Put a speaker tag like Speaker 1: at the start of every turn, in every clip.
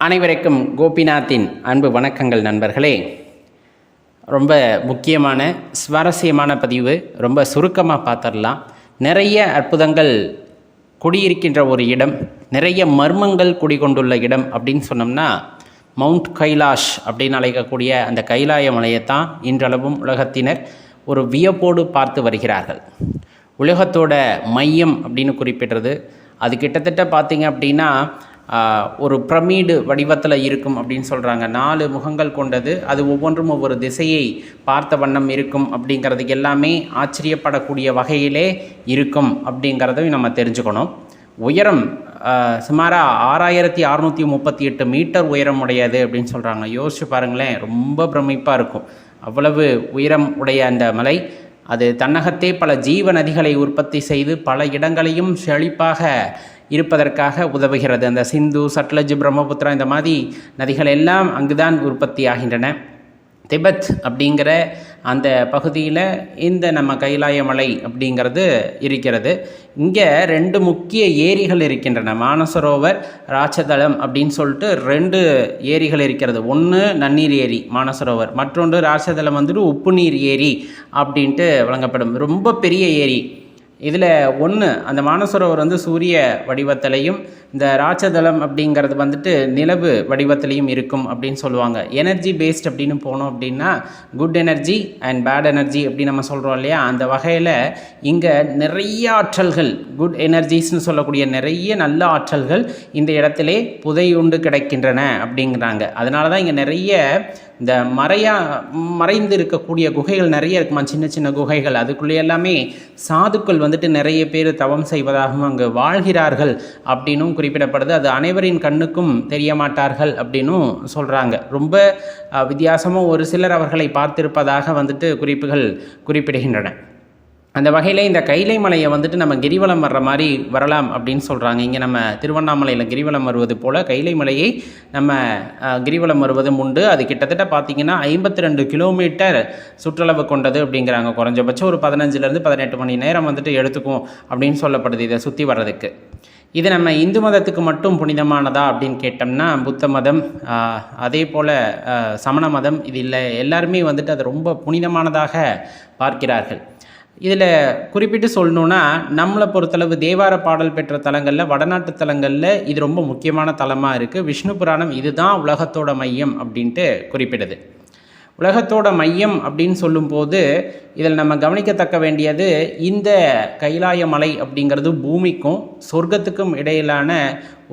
Speaker 1: அனைவருக்கும் கோபிநாத்தின் அன்பு வணக்கங்கள் நண்பர்களே. ரொம்ப முக்கியமான சுவாரஸ்யமான பதிவு, ரொம்ப சுருக்கமாக பார்த்துடலாம். நிறைய அற்புதங்கள் குடியிருக்கின்ற ஒரு இடம், நிறைய மர்மங்கள் குடிகொண்டுள்ள இடம் அப்படின்னு சொன்னோம்னா மவுண்ட் கைலாஷ் அப்படின்னு அழைக்கக்கூடிய அந்த கைலாய மலையைத்தான் இன்றளவும் உலகத்தினர் ஒரு வியப்போடு பார்த்து வருகிறார்கள். உலகத்தோட மையம் அப்படின்னு குறிப்பிடுறது அது கிட்டத்தட்ட பார்த்திங்க அப்படின்னா ஒரு பிரமிடு வடிவத்தில் இருக்கும் அப்படின்னு சொல்கிறாங்க. 4 முகங்கள் கொண்டது, அது ஒவ்வொன்றும் ஒவ்வொரு திசையை பார்த்த வண்ணம் இருக்கும் அப்படிங்கிறதுக்கு எல்லாமே ஆச்சரியப்படக்கூடிய வகையிலே இருக்கும் அப்படிங்கிறதையும் நம்ம தெரிஞ்சுக்கணும். உயரம் சுமாராக 6638 மீட்டர் உயரம் உடையது அப்படின்னு சொல்கிறாங்க. யோசிச்சு பாருங்களேன், ரொம்ப பிரமிப்பாக இருக்கும். அவ்வளவு உயரம் உடைய அந்த மலை அது தன்னகத்தே பல ஜீவ நதிகளை உற்பத்தி செய்து பல இடங்களையும் செழிப்பாக இருப்பதற்காக உதவுகிறது. அந்த சிந்து, சட்லஜ், பிரம்மபுத்திரா இந்த மாதிரி நதிகள் எல்லாம் அங்குதான் உற்பத்தி ஆகின்றன. திபெத் அப்படிங்கிற அந்த பகுதியில் இந்த நம்ம கைலாய மலை அப்படிங்கிறது இருக்கிறது. இங்கே 2 முக்கிய ஏரிகள் இருக்கின்றன. மானசரோவர், ராட்சதலம் அப்படின்னு சொல்லிட்டு 2 ஏரிகள் இருக்கிறது. ஒன்று நன்னீர் ஏரி மானசரோவர், மற்றொன்று ராட்சதலம் வந்துட்டு உப்பு நீர் ஏரி அப்படின்ட்டு வழங்கப்படும். ரொம்ப பெரிய ஏரி. இதில் ஒன்று அந்த மானசரோவர் வந்து சூரிய வடிவத்திலையும், இந்த ராட்சதலம் அப்படிங்கிறது வந்துட்டு நிலவு வடிவத்திலையும் இருக்கும் அப்படின்னு சொல்லுவாங்க. எனர்ஜி பேஸ்ட் அப்படின்னு போனோம் அப்படின்னா good energy and bad energy அப்படின்னு நம்ம சொல்கிறோம் இல்லையா, அந்த வகையில் இங்கே நிறைய ஆற்றல்கள், குட் எனர்ஜிஸ்ன்னு சொல்லக்கூடிய நிறைய நல்ல ஆற்றல்கள் இந்த இடத்திலே புதையுண்டு கிடைக்கின்றன அப்படிங்கிறாங்க. அதனால தான் இங்கே நிறைய இந்த மறைந்து இருக்கக்கூடிய குகைகள் நிறைய இருக்குமா, சின்ன சின்ன குகைகள். அதுக்குள்ளே எல்லாமே சாதுக்கள் வந்துட்டு நிறைய பேர் தவம் செய்வதாகவும் அங்கு வாழ்கிறார்கள் அப்படின்னும் குறிப்பிடப்படுது. அது அனைவரின் கண்ணுக்கும் தெரிய மாட்டார்கள் அப்படின்னும் சொல்கிறாங்க. ரொம்ப வித்தியாசமாக ஒரு சிலர் அவர்களை பார்த்திருப்பதாக வந்துட்டு குறிப்புகள் குறிப்பிடுகின்றன. அந்த வகையில் இந்த கைலை மலையை வந்துட்டு நம்ம கிரிவலம் வர்ற மாதிரி வரலாம் அப்படின்னு சொல்கிறாங்க. இங்கே நம்ம திருவண்ணாமலையில் கிரிவலம் வருவது போல் கைலை மலையை நம்ம கிரிவலம் வருவதும் உண்டு. அது கிட்டத்தட்ட பார்த்திங்கன்னா 52 கிலோமீட்டர் சுற்றளவு கொண்டது அப்படிங்கிறாங்க. குறைஞ்சபட்சம் ஒரு 15-18 மணி நேரம் வந்துட்டு எடுத்துக்கும் அப்படின்னு சொல்லப்படுது இதை சுற்றி வர்றதுக்கு. இது நம்ம இந்து மதத்துக்கு மட்டும் புனிதமானதா அப்படின்னு கேட்டோம்னா புத்த மதம், அதே போல் சமண மதம், இது இல்லை, எல்லாருமே வந்துட்டு அது ரொம்ப புனிதமானதாக பார்க்கிறார்கள். இதில் குறிப்பிட்டு சொல்லணுன்னா நம்மளை பொறுத்தளவு தேவார பாடல் பெற்ற தலங்களில், வடநாட்டு தலங்களில் இது ரொம்ப முக்கியமான தலமாக இருக்குது. விஷ்ணு புராணம் இதுதான் உலகத்தோட மையம் அப்படின்ட்டு குறிப்பிடுது. உலகத்தோட மையம் அப்படின்னு சொல்லும்போது இதில் நம்ம கவனிக்கத்தக்க வேண்டியது, இந்த கைலாய மலை அப்படிங்கிறது பூமிக்கும் சொர்க்கத்துக்கும் இடையிலான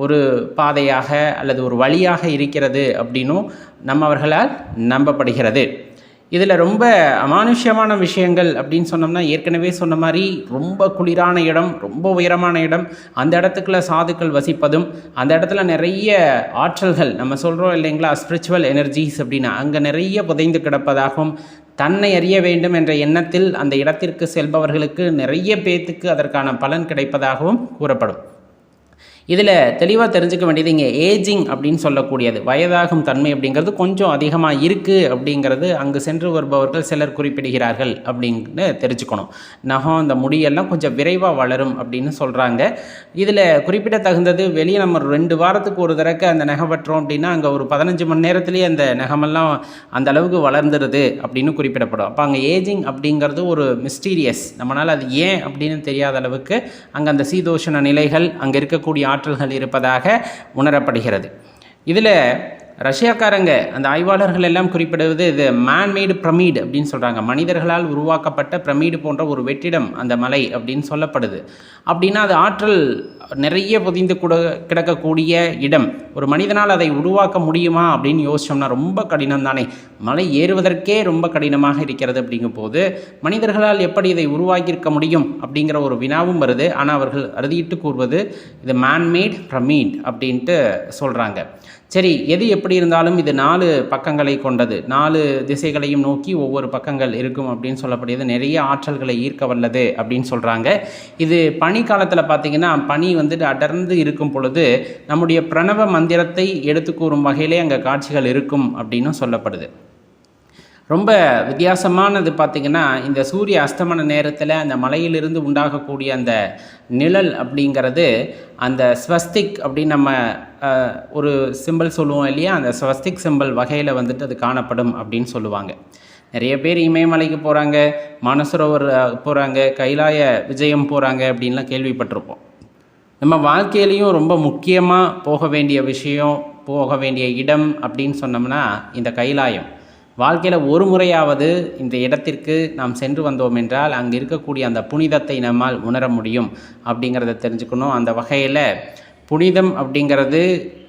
Speaker 1: ஒரு பாதையாக அல்லது ஒரு வழியாக இருக்கிறது அப்படின்னும் நம்மவர்களால் நம்பப்படுகிறது. இதில் ரொம்ப அமானுஷ்யமான விஷயங்கள் அப்படின்னு சொன்னோம்னா, ஏற்கனவே சொன்ன மாதிரி ரொம்ப குளிரான இடம், ரொம்ப உயரமான இடம், அந்த இடத்துக்குள்ள சாதுக்கள் வசிப்பதும், அந்த இடத்துல நிறைய ஆற்றல்கள் நம்ம சொல்கிறோம் இல்லைங்களா, ஸ்பிரிச்சுவல் எனர்ஜிஸ் அப்படின்னு, அங்கே நிறைய புதைந்து கிடப்பதாகவும், தன்னை அறிய வேண்டும் என்ற எண்ணத்தில் அந்த இடத்திற்கு செல்பவர்களுக்கு நிறைய பேத்துக்கு அதற்கான பலன் கிடைப்பதாகவும் கூறப்படும். இதில் தெளிவாக தெரிஞ்சுக்க வேண்டியது, இங்கே ஏஜிங் அப்படின்னு சொல்லக்கூடியது, வயதாகும் தன்மை அப்படிங்கிறது கொஞ்சம் அதிகமாக இருக்குது அப்படிங்கிறது அங்கு சென்று வருபவர்கள் சிலர் குறிப்பிடுகிறார்கள் அப்படின்னு தெரிஞ்சுக்கணும். நகம், இந்த முடியெல்லாம் கொஞ்சம் விரைவாக வளரும் அப்படின்னு சொல்கிறாங்க. இதில் குறிப்பிட தகுந்தது, வெளியே நம்ம 2 வாரத்துக்கு ஒரு தடவை அந்த நகம் வெட்டுறோம் அப்படின்னா அங்கே ஒரு 15 மணி நேரத்துலேயே அந்த நகமெல்லாம் அந்த அளவுக்கு வளர்ந்துருது அப்படின்னு குறிப்பிடப்படும். அப்போ அங்கே ஏஜிங் அப்படிங்கிறது ஒரு மிஸ்டீரியஸ், நம்மளால் அது ஏன் அப்படின்னு தெரியாத அளவுக்கு அங்கே அந்த சீதோஷண நிலைகள், அங்கே இருக்கக்கூடிய ஆற்றல்கள் இருப்பதாக உணரப்படுகிறது. இதில் ரஷ்யாக்காரங்க அந்த ஆய்வாளர்கள் எல்லாம் குறிப்பிடுவது, இது மேன்மேடு பிரமிடு அப்படின்னு சொல்கிறாங்க. மனிதர்களால் உருவாக்கப்பட்ட பிரமிடு போன்ற ஒரு வெற்றிடம் அந்த மலை அப்படின்னு சொல்லப்படுது. அப்படின்னா அது ஆற்றல் நிறைய புதிந்து கிடக்கக்கூடிய இடம். ஒரு மனிதனால் அதை உருவாக்க முடியுமா அப்படின்னு யோசிச்சோம்னா ரொம்ப கடினம் தானே. மலை ஏறுவதற்கே ரொம்ப கடினமாக இருக்கிறது. அப்படிங்கும் போது மனிதர்களால் எப்படி இதை உருவாக்கியிருக்க முடியும் அப்படிங்கிற ஒரு வினாவும் வருது. ஆனால் அவர்கள் அறுதிட்டு கூறுவது இது மேன்மேட் பிரமிட் அப்படின்ட்டு சொல்கிறாங்க. சரி, எது எப்படி இருந்தாலும் இது 4 பக்கங்களை கொண்டது, 4 திசைகளையும் நோக்கி ஒவ்வொரு பக்கங்கள் இருக்கும் அப்படின்னு சொல்லக்கூடியது நிறைய ஆற்றல்களை ஈர்க்க வல்லது அப்படின்னு சொல்கிறாங்க. இது பனி காலத்தில் பார்த்திங்கன்னா பனி வந்துட்டு அடர்ந்து இருக்கும் பொழுது நம்முடைய பிரணவ மந்திரத்தை எடுத்து கூறும் வகையிலே அங்கே காட்சிகள் இருக்கும் அப்படின்னு சொல்லப்படுது. ரொம்ப வித்தியாசமானது பார்த்திங்கன்னா, இந்த சூரிய அஸ்தமன நேரத்தில் அந்த மலையிலிருந்து உண்டாகக்கூடிய அந்த நிழல் அப்படிங்கிறது, அந்த ஸ்வஸ்திக் அப்படின்னு நம்ம ஒரு சிம்பிள் சொல்லுவோம் இல்லையா, அந்த ஸ்வஸ்திக் சிம்பிள் வகையில் வந்துட்டு அது காணப்படும் அப்படின்னு சொல்லுவாங்க. நிறைய பேர் இமயமலைக்கு போகிறாங்க, மானசரோவர் போகிறாங்க, கைலாய விஜயம் போகிறாங்க அப்படின்லாம் கேள்விப்பட்டிருப்போம். நம்ம வாழ்க்கையிலையும் ரொம்ப முக்கியமாக போக வேண்டிய விஷயம், போக வேண்டிய இடம் அப்படின்னு சொன்னோம்னா இந்த கைலாயம். வாழ்க்கையில் ஒரு முறையாவது இந்த இடத்திற்கு நாம் சென்று வந்தோம் என்றால் அங்கே இருக்கக்கூடிய அந்த புனிதத்தை நம்மால் உணர முடியும் அப்படிங்கிறத தெரிஞ்சுக்கணும். அந்த வகையில் புனிதம் அப்படிங்கிறது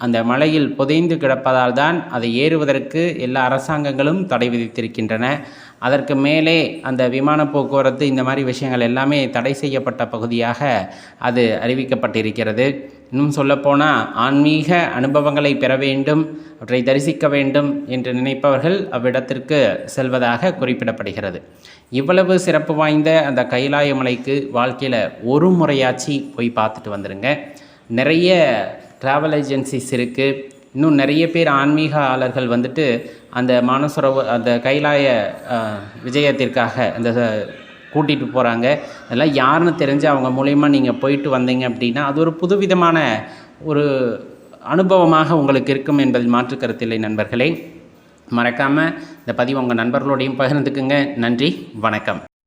Speaker 1: அந்த மலையில் புதைந்து கிடப்பதால் தான் அதை ஏறுவதற்கு எல்லா அரசாங்கங்களும் தடை விதித்திருக்கின்றன. அதற்கு மேலே அந்த விமான போக்குவரத்து இந்த மாதிரி விஷயங்கள் எல்லாமே தடை செய்யப்பட்ட பகுதியாக அது அறிவிக்கப்பட்டிருக்கிறது. இன்னும் சொல்லப்போனால் ஆன்மீக அனுபவங்களை பெற வேண்டும், அவற்றை தரிசிக்க வேண்டும் என்று நினைப்பவர்கள் அவ்விடத்திற்கு செல்வதாக குறிப்பிடப்படுகிறது. இவ்வளவு சிறப்பு வாய்ந்த அந்த கைலாய மலைக்கு வாழ்க்கையில் ஒரு முறையாச்சு போய் பார்த்துட்டு வந்துடுங்க. நிறைய ட்ராவல் ஏஜென்சிஸ் இருக்குது. இன்னும் நிறைய பேர் ஆன்மீகயாளர்கள் வந்துட்டு அந்த மானசரோவர் அந்த கைலாய விஜயத்திற்காக அந்த கூட்டிகிட்டு போகிறாங்க. அதெல்லாம் யாருன்னு தெரிஞ்சு அவங்க மூலயமா நீங்கள் போயிட்டு வந்தீங்க அப்படின்னா அது ஒரு புதுவிதமான ஒரு அனுபவமாக உங்களுக்கு இருக்கும் என்பதில் மாற்று கருத்தில்லை. நண்பர்களே, மறக்காமல் இந்த பதிவு உங்கள் நண்பர்களோடையும் பகிர்ந்துக்குங்க. நன்றி, வணக்கம்.